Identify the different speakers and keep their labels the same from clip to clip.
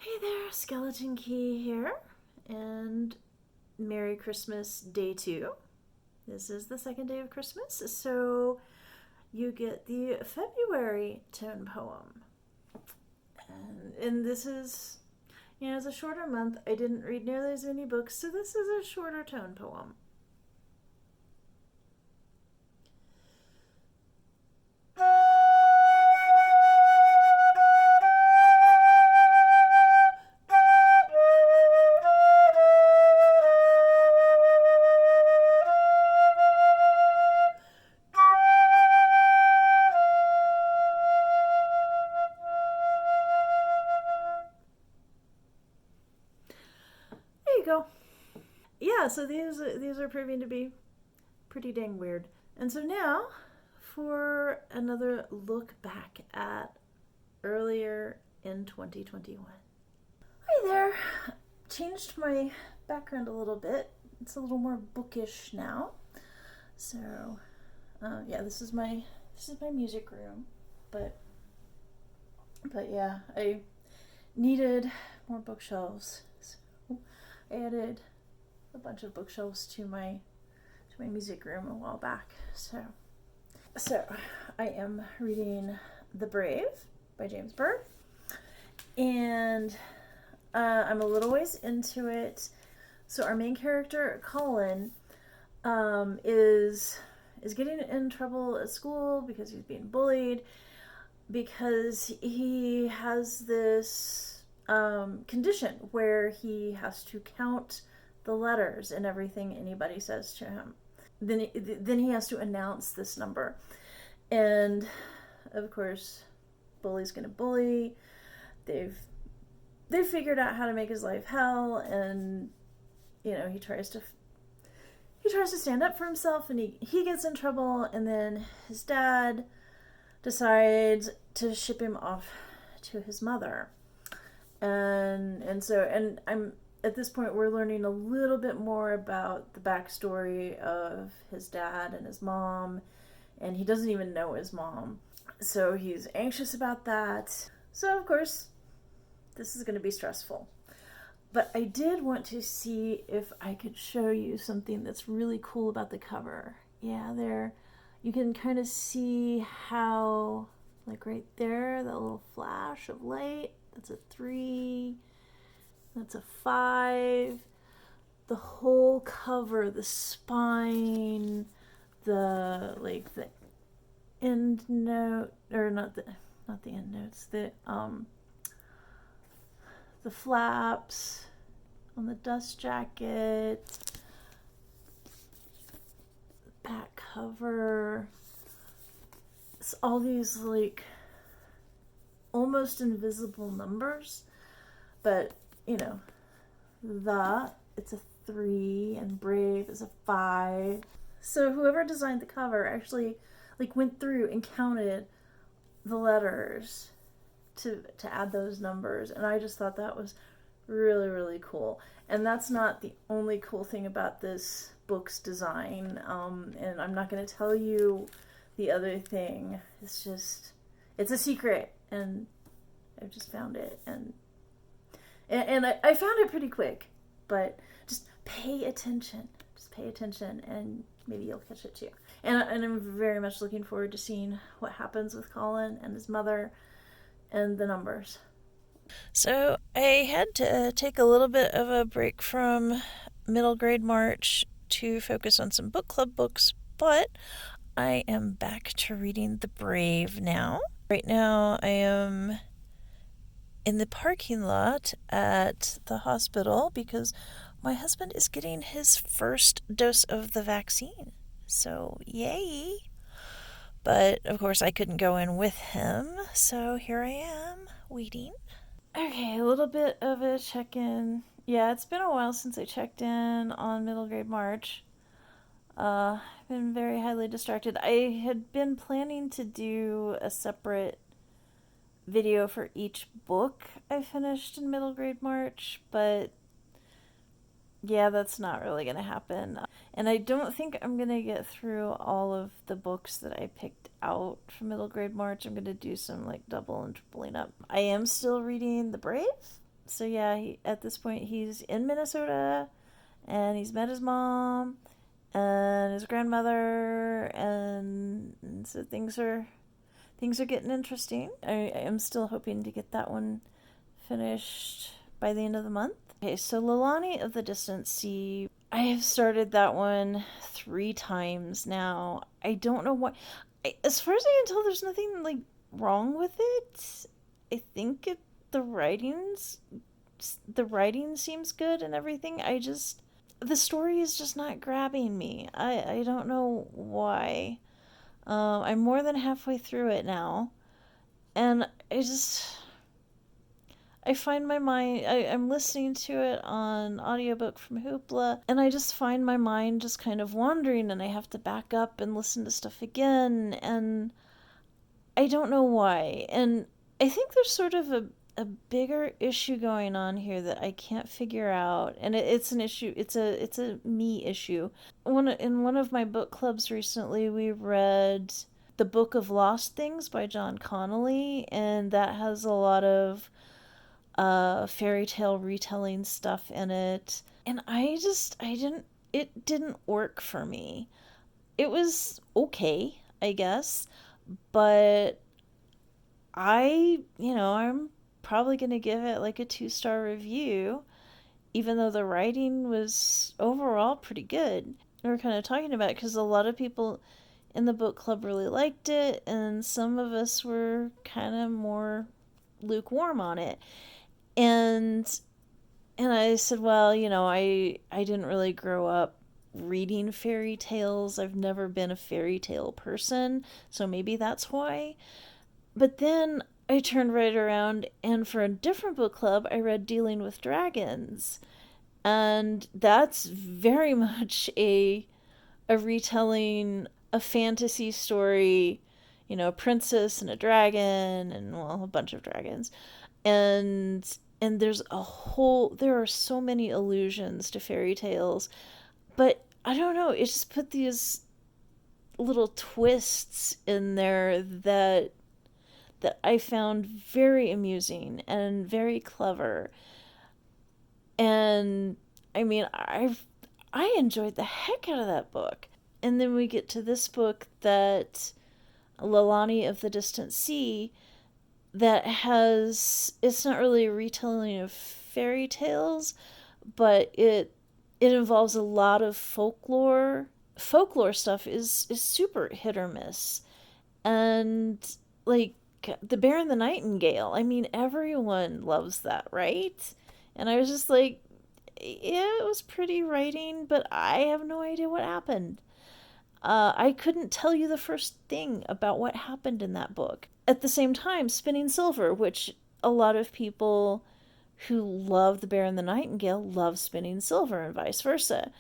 Speaker 1: Hey there, Skeleton Key here, and Merry Christmas Day 2. This is the second day of Christmas, so you get the February tone poem. And this is, it's a shorter month. I didn't read nearly as many books, so this is a shorter tone poem. There you go. Yeah, so these are proving to be pretty dang weird. And so now for another look back at earlier in 2021. Hi there. Changed my background a little bit. It's a little more bookish now. So, yeah, this is my music room. But yeah, I needed more bookshelves. So I added a bunch of bookshelves to my music room a while back. So I am reading The Brave by James Burr, and I'm a little ways into it. So our main character, Colin, is getting in trouble at school because he's being bullied, because he has this condition where he has to count the letters in everything anybody says to him. Then he has to announce this number, and of course, bully's gonna bully. They've figured out how to make his life hell, and he tries to stand up for himself, and he gets in trouble, and then his dad decides to ship him off to his mother, and I'm at this point we're learning a little bit more about the backstory of his dad and his mom, and he doesn't even know his mom, so he's anxious about that. So of course this is going to be stressful. But I did want to see if I could show you something that's really cool about the cover. Yeah, there, you can kind of see how, like right there, that little flash of light, that's a 3, that's a 5. The whole cover, the spine, the end note, or not the end notes, the flaps on the dust jacket, back cover. It's all these almost invisible numbers, but it's a 3 and Brave is a 5. So whoever designed the cover actually went through and counted the letters to add those numbers, and I just thought that was really, really cool. And that's not the only cool thing about this book's design, and I'm not going to tell you the other thing. It's a secret, and I've just found it, and I found it pretty quick, but just pay attention, and maybe you'll catch it too. And I'm very much looking forward to seeing what happens with Colin and his mother and the numbers. So I had to take a little bit of a break from middle grade March to focus on some book club books, but I am back to reading The Brave now. Right now I am in the parking lot at the hospital because my husband is getting his first dose of the vaccine. So yay! But of course I couldn't go in with him, so here I am waiting. Okay, a little bit of a check-in. Yeah, it's been a while since I checked in on middle grade March. I've been very highly distracted. I had been planning to do a separate video for each book I finished in middle grade March, but yeah, that's not really going to happen. And I don't think I'm going to get through all of the books that I picked out from middle grade March. I'm going to do some doubling and tripling up. I am still reading The Brave, So yeah, at this point he's in Minnesota, and he's met his mom and his grandmother, and so things are getting interesting. I am still hoping to get that one finished by the end of the month. Okay, so Lilani of the Distant Sea. I have started that one 3 times now. I don't know what. As far as I can tell, there's nothing like wrong with it. I think the writing seems good and everything. The story is just not grabbing me. I don't know why. I'm more than halfway through it now, and I find my mind, I'm listening to it on audiobook from Hoopla, and I just find my mind just kind of wandering, and I have to back up and listen to stuff again, and I don't know why. And I think there's sort of a bigger issue going on here that I can't figure out, and it's an issue. It's a me issue. In one of my book clubs recently, we read The Book of Lost Things by John Connolly, and that has a lot of fairy tale retelling stuff in it, and it didn't work for me. It was okay, I guess, but I'm probably going to give it like a 2-star review, even though the writing was overall pretty good. We were kind of talking about it because a lot of people in the book club really liked it, and some of us were kind of more lukewarm on it. And I said, well, I didn't really grow up reading fairy tales. I've never been a fairy tale person, so maybe that's why. But then I turned right around, and for a different book club, I read Dealing with Dragons. And that's very much a retelling, a fantasy story, a princess and a dragon, and, well, a bunch of dragons. And there are so many allusions to fairy tales, but I don't know, it just put these little twists in there that I found very amusing and very clever. And I mean, I enjoyed the heck out of that book. And then we get to this book, that Lilani of the Distant Sea, that it's not really a retelling of fairy tales, but it involves a lot of folklore. Folklore stuff is super hit or miss. And like The Bear and the Nightingale, I mean, everyone loves that, right? And I was just like, yeah, it was pretty writing, but I have no idea what happened. I couldn't tell you the first thing about what happened in that book. At the same time, Spinning Silver, which a lot of people who love The Bear and the Nightingale love Spinning Silver, and vice versa.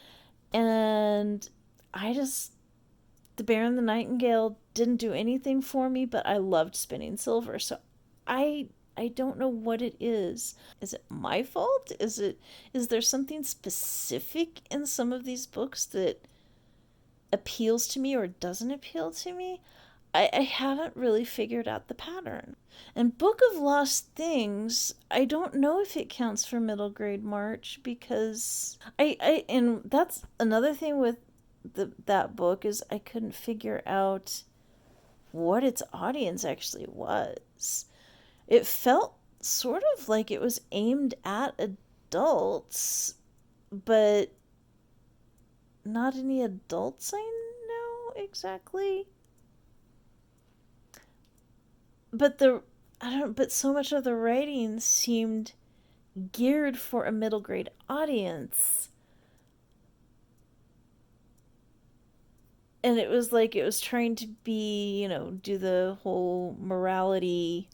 Speaker 1: And The Bear and the Nightingale didn't do anything for me, but I loved Spinning Silver. So I don't know what it is. Is it my fault? Is there something specific in some of these books that appeals to me or doesn't appeal to me? I haven't really figured out the pattern. And Book of Lost Things, I don't know if it counts for middle grade March, because and that's another thing with that book, is I couldn't figure out what its audience actually was. It felt sort of like it was aimed at adults, but not any adults I know exactly. But so much of the writing seemed geared for a middle grade audience. And it was like it was trying to be, do the whole morality,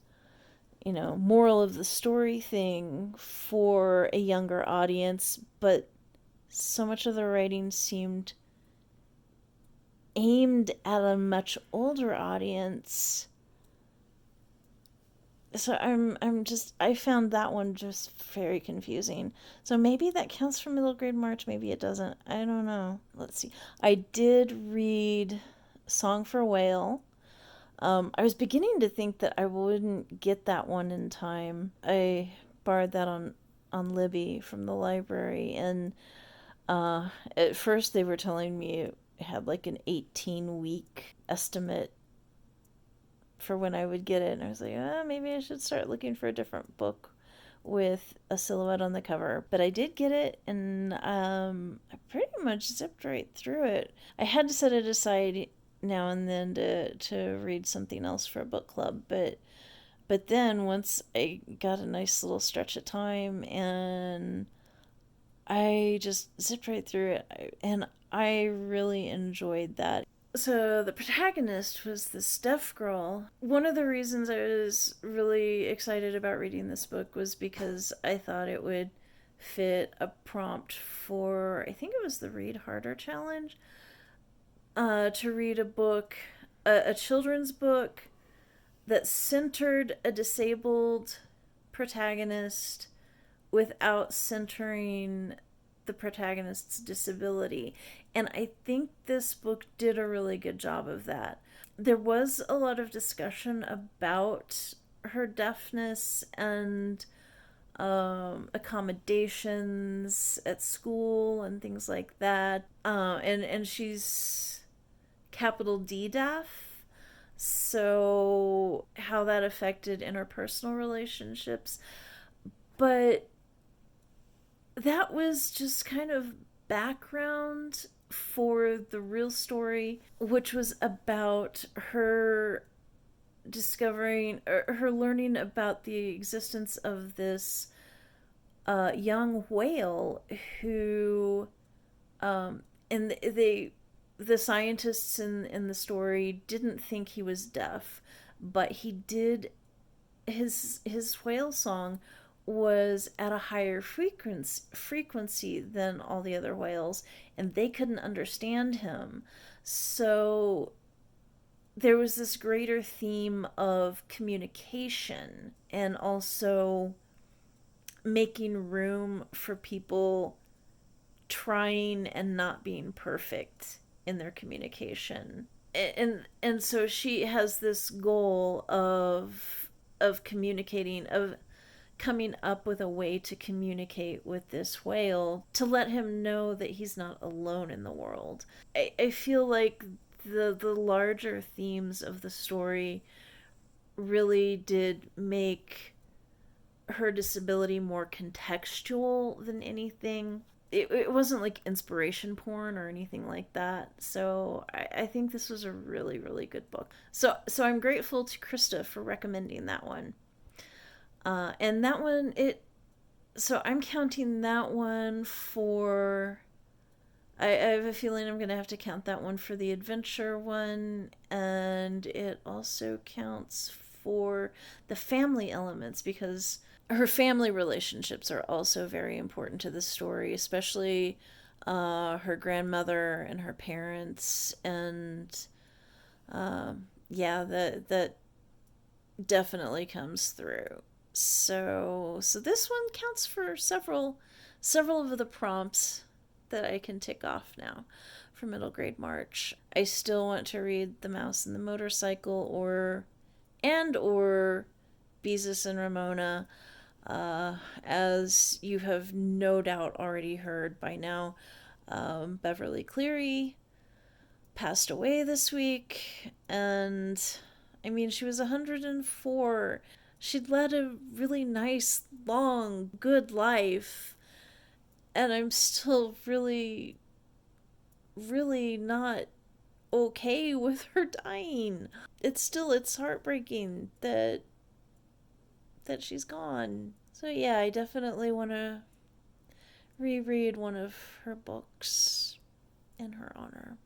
Speaker 1: moral of the story thing for a younger audience, but so much of the writing seemed aimed at a much older audience. So I found that one just very confusing. So maybe that counts for middle grade March, maybe it doesn't. I don't know. Let's see. I did read Song for a Whale. I was beginning to think that I wouldn't get that one in time. I borrowed that on Libby from the library, and at first they were telling me it had like an 18-week estimate for when I would get it, and I was like, maybe I should start looking for a different book with a silhouette on the cover. But I did get it, and I pretty much zipped right through it. I had to set it aside now and then to read something else for a book club, but then once I got a nice little stretch of time, and I just zipped right through it, and I really enjoyed that. So the protagonist was this deaf girl. One of the reasons I was really excited about reading this book was because I thought it would fit a prompt for, I think it was the Read Harder Challenge, to read a book, a children's book that centered a disabled protagonist without centering the protagonist's disability. And I think this book did a really good job of that. There was a lot of discussion about her deafness and accommodations at school and things like that. And she's capital D deaf. So how that affected interpersonal relationships. But that was just kind of background for the real story, which was about her discovering, or her learning about the existence of this young whale who, and the scientists in the story didn't think he was deaf, but he did. His whale song was at a higher frequency than all the other whales, and they couldn't understand him. So there was this greater theme of communication, and also making room for people trying and not being perfect in their communication. And so she has this goal of communicating, of coming up with a way to communicate with this whale to let him know that he's not alone in the world. I feel like the larger themes of the story really did make her disability more contextual than anything. It wasn't like inspiration porn or anything like that. So I think this was a really, really good book. So I'm grateful to Krista for recommending that one. And that one, so I'm counting that one for, I have a feeling I'm going to have to count that one for the adventure one, and it also counts for the family elements, because her family relationships are also very important to the story, especially her grandmother and her parents, and yeah, that definitely comes through. So this one counts for several of the prompts that I can tick off now for middle grade March. I still want to read The Mouse and the Motorcycle or Beezus and Ramona. As you have no doubt already heard by now, Beverly Cleary passed away this week, and I mean, she was 104. She'd led a really nice, long, good life, and I'm still really, really not okay with her dying. It's heartbreaking that she's gone. So yeah, I definitely want to reread one of her books in her honor.